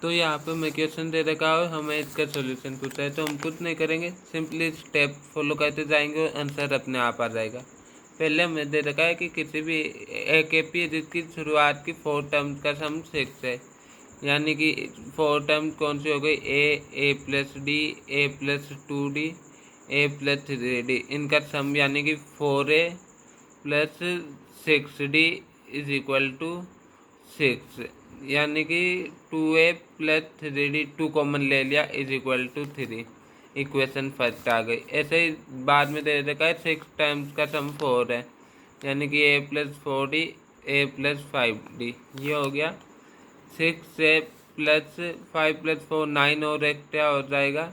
तो यहाँ पे हमें क्वेश्चन दे रखा है, हमें इसका सॉल्यूशन पूछा है, तो हम कुछ नहीं करेंगे, सिंपली स्टेप फॉलो करते जाएंगे और आंसर अपने आप आ जाएगा। पहले हमें दे रखा है कि किसी भी एक एपी है जिसकी शुरुआत की 4 टर्म्स का सम 6 है, यानी कि 4 टर्म्स कौन सी हो गई, ए प्लस डी, ए प्लस 2d, ए प्लस 3d, इनका सम यानी कि 4a plus 6d is equal to 6, यानी कि 2a प्लस 3d 2 कॉमन ले लिया is equal to 3, equation first आ गई। ऐसे ही बाद में दे रखा है 6 टाइम्स का सम 4 है, यानी कि a plus 4d, a plus 5d, ये हो गया। 6 से प्लस 5 प्लस 4 9 और एक क्या हो जाएगा,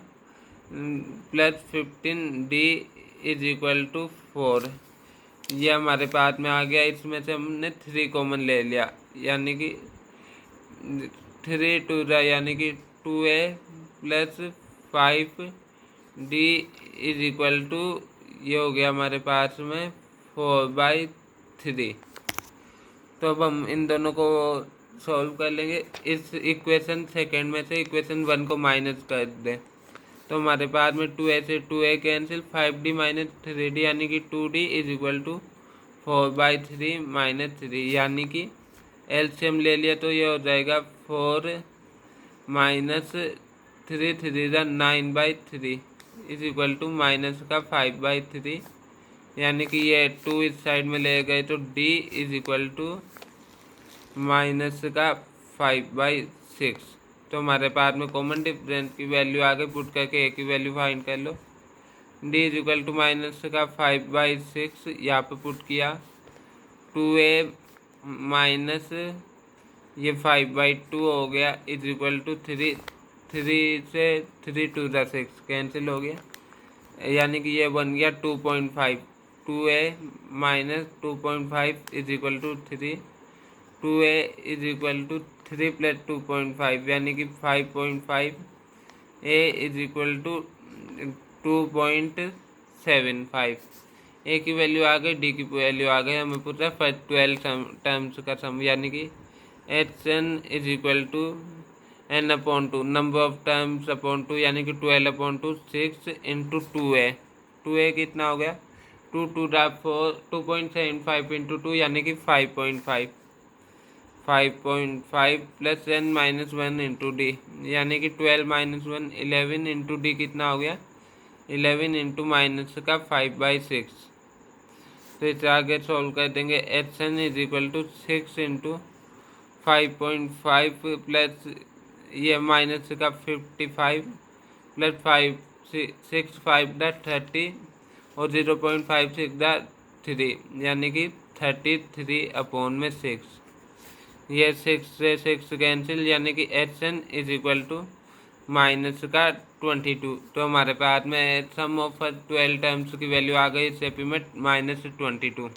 plus 15d is equal to 4, ये हमारे पास में आ गया। इसमें से हमने 3 कॉमन ले लिया, यानी कि 3 2 यानी कि 2a plus 5d is equal to, ये हो गया हमारे पास में 4/3। तो अब हम इन दोनों को सॉल्व कर लेंगे। इस इक्वेशन सेकेंड में से इक्वेशन 1 को माइनस कर दें, तो हमारे पास में 2a से 2a cancel, 5d minus 3d यानी कि 2d is equal to 4/3 minus 3, यानी कि एलसीएम ले लिया तो ये हो जाएगा 4 minus 3 3 9/3 is equal to minus का 5/3, यानी कि ये 2 इस साइड में ले गए तो d is equal to minus का 5/6। तो हमारे पास में कॉमन डिफरेंस की वैल्यू आगे पुट करके a की वैल्यू फाइंड कर लो। d is equal to minus का 5/6 यहाँ पे पुट किया, 2a माइनस ये 5/2 हो गया इज इक्वल टू 3, 3 से 3 2 6 कैंसिल हो गया, यानी कि ये बन गया 2.5, 2a minus 2.5 is equal to 3, 2a is equal to 3 plus 2.5 यानी कि 5.5, a is equal to 2.75, A की वैल्यू आ गई, डी की वैल्यू आ गई। हमें पूछा फर्स्ट 12 टर्म्स का सम, यानी कि hn is equal to n/2 number of terms upon 2, यानी कि 12/2 6 इंटू 2a, 2a कितना हो गया, 2 2 4 2.75 इंटू 2 यानी कि 5.5 plus n minus 1 into D, यानी कि 12 माइनस 1 11 इंटू डी कितना हो गया, 11 इंटू माइनस का 5/6। तो इसे आगे सॉल्व कर देंगे। hn is equal to 6 into 5.5 plus ये माइनस का 55 प्लस 5 6 5/30 और 0.56/3 यानी कि 33/6, ये 6 से 6 कैंसिल, यानी कि hn is equal to minus का 22। तो हमारे पास में सम ऑफ 12 टर्म्स की वैल्यू आ गई इस एपी में -22।